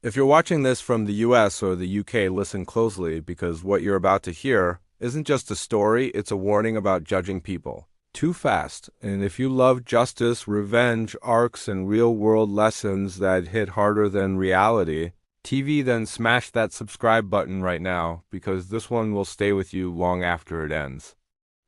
If you're watching this from the US or the UK, listen closely because what you're about to hear isn't just a story, it's a warning about judging people too fast. And if you love justice, revenge, arcs, and real-world lessons that hit harder than reality TV, then smash that subscribe button right now because this one will stay with you long after it ends.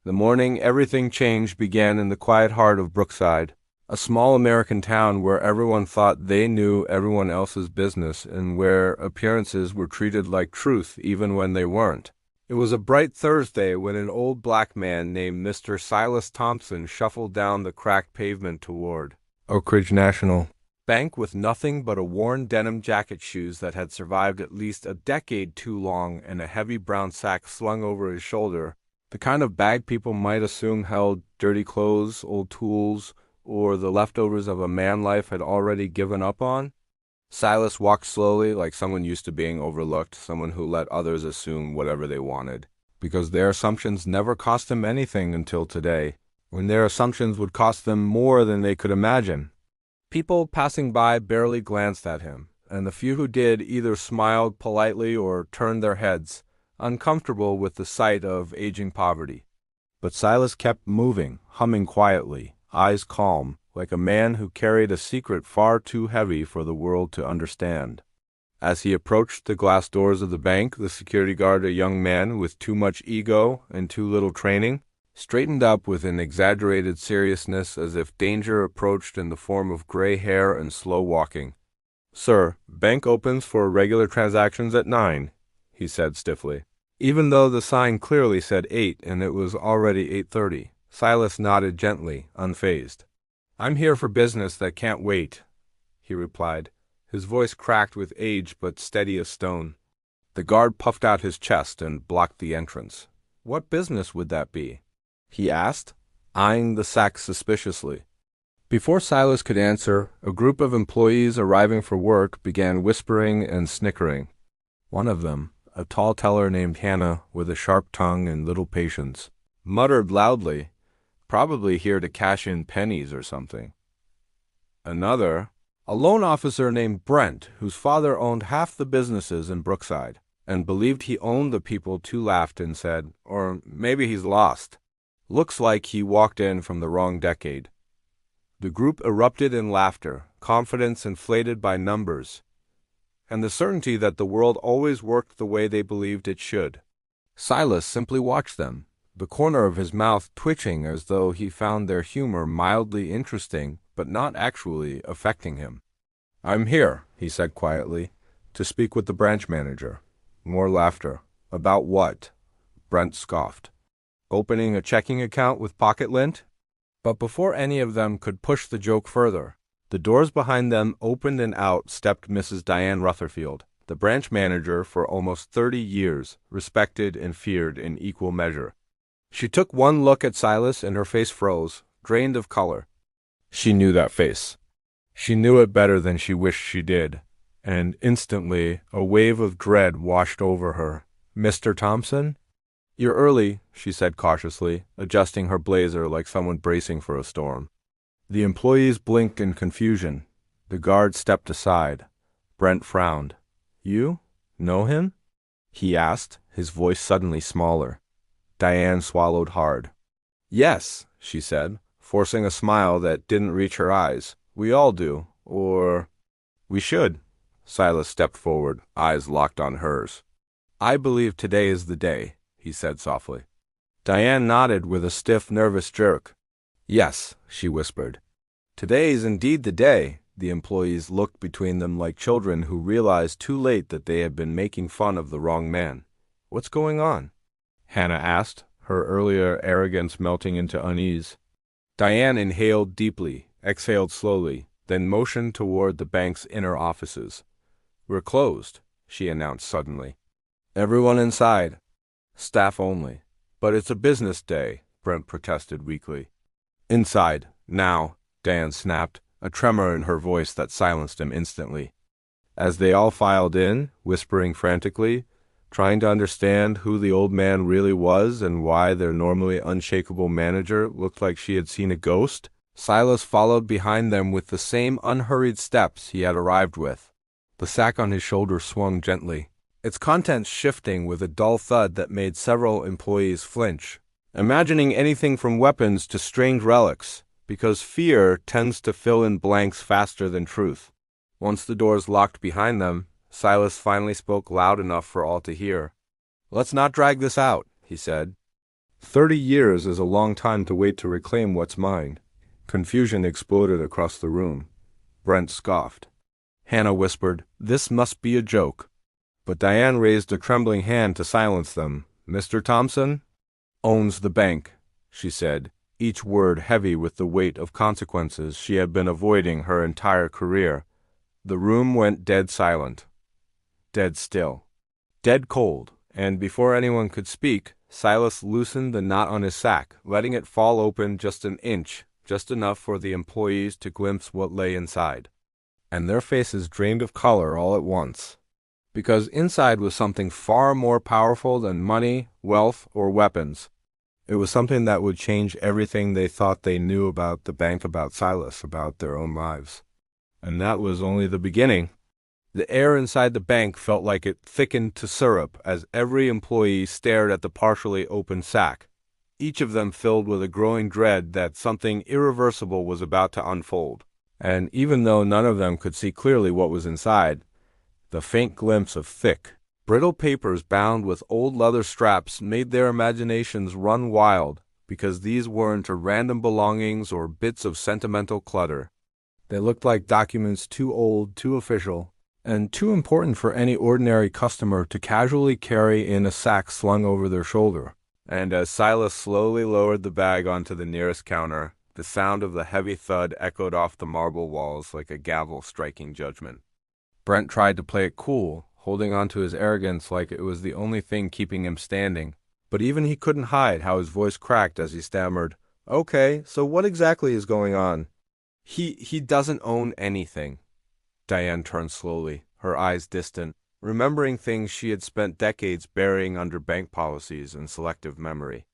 The morning everything changed began in the quiet heart of Brookside, a small American town where everyone thought they knew everyone else's business and where appearances were treated like truth even when they weren't. It was a bright Thursday when an old black man named Mr. Silas Thompson shuffled down the cracked pavement toward Oak Ridge National Bank with nothing but a worn denim jacket, shoes that had survived at least a decade too long, and a heavy brown sack slung over his shoulder, the kind of bag people might assume held dirty clothes, old tools, or the leftovers of a man life had already given up on. Silas walked slowly, like someone used to being overlooked, someone who let others assume whatever they wanted, because their assumptions never cost them anything until today, when their assumptions would cost them more than they could imagine. People passing by barely glanced at him, and the few who did either smiled politely or turned their heads, uncomfortable with the sight of aging poverty. But Silas kept moving, humming quietly, eyes calm, like a man who carried a secret far too heavy for the world to understand. As he approached the glass doors of the bank, the security guard, a young man with too much ego and too little training, straightened up with an exaggerated seriousness as if danger approached in the form of gray hair and slow walking. "Sir, bank opens for regular transactions at 9, he said stiffly. Even though the sign clearly said 8 and it was already 8:30, Silas nodded gently, unfazed. "I'm here for business that can't wait," he replied, his voice cracked with age but steady as stone. The guard puffed out his chest and blocked the entrance. "What business would that be?" he asked, eyeing the sack suspiciously. Before Silas could answer, a group of employees arriving for work began whispering and snickering. One of them, a tall teller named Hannah with a sharp tongue and little patience, muttered loudly, "Probably here to cash in pennies or something." Another, a loan officer named Brent, whose father owned half the businesses in Brookside, and believed he owned the people, too, laughed and said, "Or maybe he's lost. Looks like he walked in from the wrong decade." The group erupted in laughter, confidence inflated by numbers, and the certainty that the world always worked the way they believed it should. Silas simply watched them, the corner of his mouth twitching as though he found their humor mildly interesting but not actually affecting him. "I'm here," he said quietly, "to speak with the branch manager." More laughter. "About what?" Brent scoffed. "Opening a checking account with Pocket Lint?" But before any of them could push the joke further, the doors behind them opened and out stepped Mrs. Diane Rutherfield, the branch manager for almost 30 years, respected and feared in equal measure. She took one look at Silas and her face froze, drained of color. She knew that face. She knew it better than she wished she did, and instantly a wave of dread washed over her. "Mr. Thompson?" "You're early," she said cautiously, adjusting her blazer like someone bracing for a storm. The employees blinked in confusion. The guard stepped aside. Brent frowned. "You know him?" he asked, his voice suddenly smaller. Diane swallowed hard. "Yes," she said, forcing a smile that didn't reach her eyes. "We all do. Or we should." Silas stepped forward, eyes locked on hers. "I believe today is the day," he said softly. Diane nodded with a stiff, nervous jerk. "Yes," she whispered. "Today is indeed the day." The employees looked between them like children who realized too late that they had been making fun of the wrong man. "What's going on?" Hannah asked, her earlier arrogance melting into unease. Diane inhaled deeply, exhaled slowly, then motioned toward the bank's inner offices. "We're closed," she announced suddenly. "Everyone inside. Staff only." "But it's a business day," Brent protested weakly. "Inside, now," Diane snapped, a tremor in her voice that silenced him instantly. As they all filed in, whispering frantically, trying to understand who the old man really was and why their normally unshakable manager looked like she had seen a ghost, Silas followed behind them with the same unhurried steps he had arrived with. The sack on his shoulder swung gently, its contents shifting with a dull thud that made several employees flinch, imagining anything from weapons to strange relics, because fear tends to fill in blanks faster than truth. Once the doors locked behind them, Silas finally spoke loud enough for all to hear. "Let's not drag this out," he said. 30 years is a long time to wait to reclaim what's mine. Confusion exploded across the room. Brent scoffed. Hannah whispered, "This must be a joke." But Diane raised a trembling hand to silence them. "Mr. Thompson owns the bank," she said, each word heavy with the weight of consequences she had been avoiding her entire career. The room went dead silent. Dead still. Dead cold, and before anyone could speak, Silas loosened the knot on his sack, letting it fall open just an inch, just enough for the employees to glimpse what lay inside. And their faces drained of color all at once. Because inside was something far more powerful than money, wealth, or weapons. It was something that would change everything they thought they knew about the bank, about Silas, about their own lives. And that was only the beginning. The air inside the bank felt like it thickened to syrup as every employee stared at the partially open sack, each of them filled with a growing dread that something irreversible was about to unfold. And even though none of them could see clearly what was inside, the faint glimpse of thick, brittle papers bound with old leather straps made their imaginations run wild, because these weren't random belongings or bits of sentimental clutter. They looked like documents too old, too official, and too important for any ordinary customer to casually carry in a sack slung over their shoulder. And as Silas slowly lowered the bag onto the nearest counter, the sound of the heavy thud echoed off the marble walls like a gavel striking judgment. Brent tried to play it cool, holding on to his arrogance like it was the only thing keeping him standing, but even he couldn't hide how his voice cracked as he stammered, "Okay, so what exactly is going on?" He doesn't own anything. Diane turned slowly, her eyes distant, remembering things she had spent decades burying under bank policies and selective memory.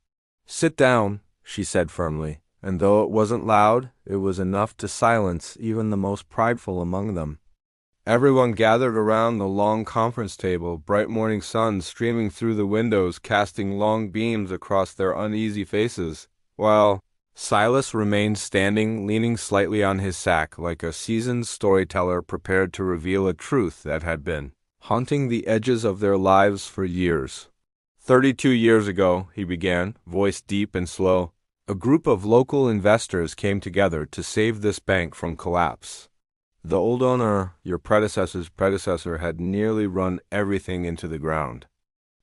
"Sit down," she said firmly, and though it wasn't loud, it was enough to silence even the most prideful among them. Everyone gathered around the long conference table, bright morning sun streaming through the windows, casting long beams across their uneasy faces, while Silas remained standing, leaning slightly on his sack, like a seasoned storyteller prepared to reveal a truth that had been haunting the edges of their lives for years. 32 years ago, he began, voice deep and slow, a group of local investors came together to save this bank from collapse. The old owner, your predecessor's predecessor, had nearly run everything into the ground.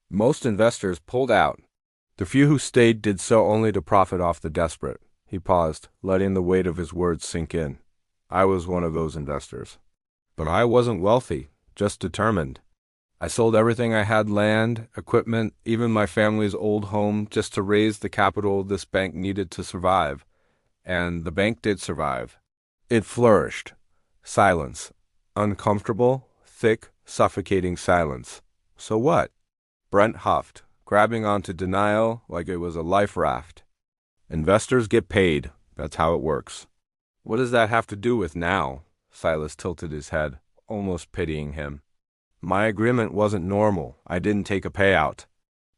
Most investors pulled out. The few who stayed did so only to profit off the desperate. He paused, letting the weight of his words sink in. I was one of those investors. But I wasn't wealthy, just determined. I sold everything I had, land, equipment, even my family's old home, just to raise the capital this bank needed to survive. And the bank did survive. It flourished. Silence. Uncomfortable, thick, suffocating silence. So what? Brent huffed, grabbing onto denial like it was a life raft. Investors get paid. That's how it works. What does that have to do with now? Silas tilted his head, almost pitying him. My agreement wasn't normal. I didn't take a payout.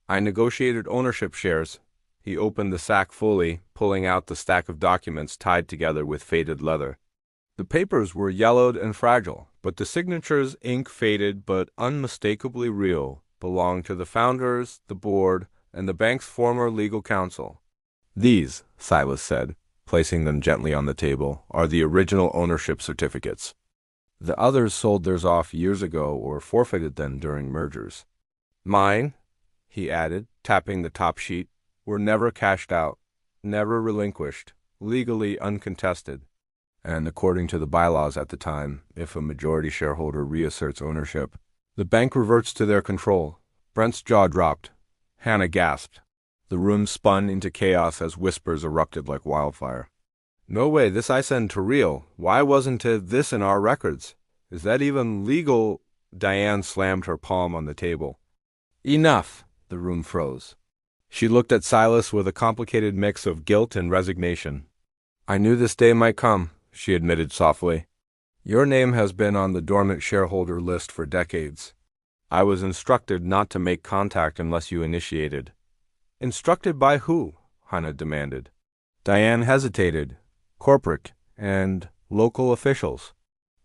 I negotiated ownership shares. He opened the sack fully, pulling out the stack of documents tied together with faded leather. The papers were yellowed and fragile, but the signatures, ink faded but unmistakably real, belonged to the founders, the board, and the bank's former legal counsel. These, Silas said, placing them gently on the table, are the original ownership certificates. The others sold theirs off years ago or forfeited them during mergers. Mine, he added, tapping the top sheet, were never cashed out, never relinquished, legally uncontested. And according to the bylaws at the time, if a majority shareholder reasserts ownership, the bank reverts to their control. Brent's jaw dropped. Hannah gasped. The room spun into chaos as whispers erupted like wildfire. No way, this I send to real. Why wasn't this in our records? Is that even legal? Diane slammed her palm on the table. Enough! The room froze. She looked at Silas with a complicated mix of guilt and resignation. I knew this day might come, she admitted softly. Your name has been on the dormant shareholder list for decades. I was instructed not to make contact unless you initiated. Instructed by who? Hannah demanded. Diane hesitated. Corporate and local officials.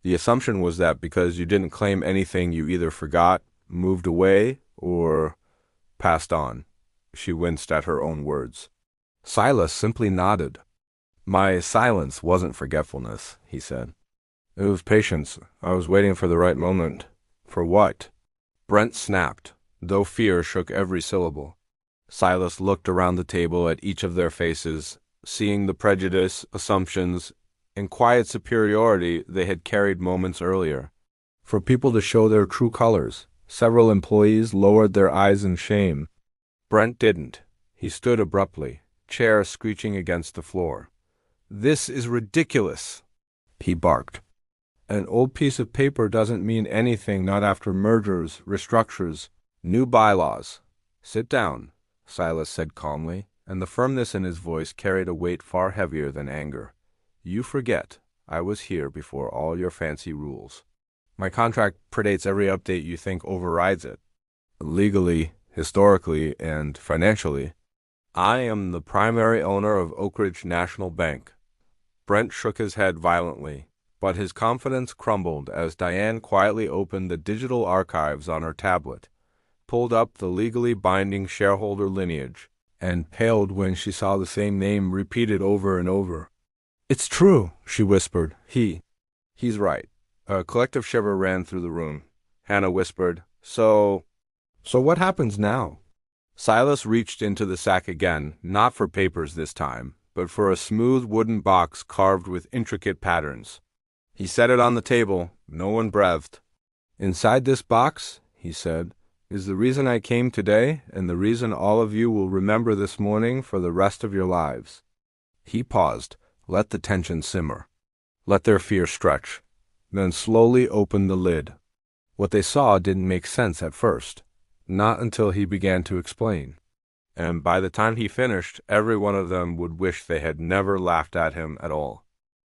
The assumption was that because you didn't claim anything, you either forgot, moved away, or passed on. She winced at her own words. Silas simply nodded. My silence wasn't forgetfulness, he said. It was patience. I was waiting for the right moment. For what? Brent snapped, though fear shook every syllable. Silas looked around the table at each of their faces, seeing the prejudice, assumptions, and quiet superiority they had carried moments earlier. For people to show their true colors, several employees lowered their eyes in shame. Brent didn't. He stood abruptly, chair screeching against the floor. This is ridiculous, he barked. An old piece of paper doesn't mean anything, not after mergers, restructures, new bylaws. Sit down, Silas said calmly, and the firmness in his voice carried a weight far heavier than anger. You forget, I was here before all your fancy rules. My contract predates every update you think overrides it. Legally, historically, and financially, I am the primary owner of Oak Ridge National Bank. Brent shook his head violently, but his confidence crumbled as Diane quietly opened the digital archives on her tablet, pulled up the legally binding shareholder lineage, and paled when she saw the same name repeated over and over. It's true, she whispered. He's right. A collective shiver ran through the room. Hannah whispered, So what happens now? Silas reached into the sack again, not for papers this time, but for a smooth wooden box carved with intricate patterns. He set it on the table. No one breathed. Inside this box, he said, is the reason I came today and the reason all of you will remember this morning for the rest of your lives. He paused. Let the tension simmer. Let their fear stretch. Then slowly opened the lid. What they saw didn't make sense at first. Not until he began to explain. And by the time he finished, every one of them would wish they had never laughed at him at all.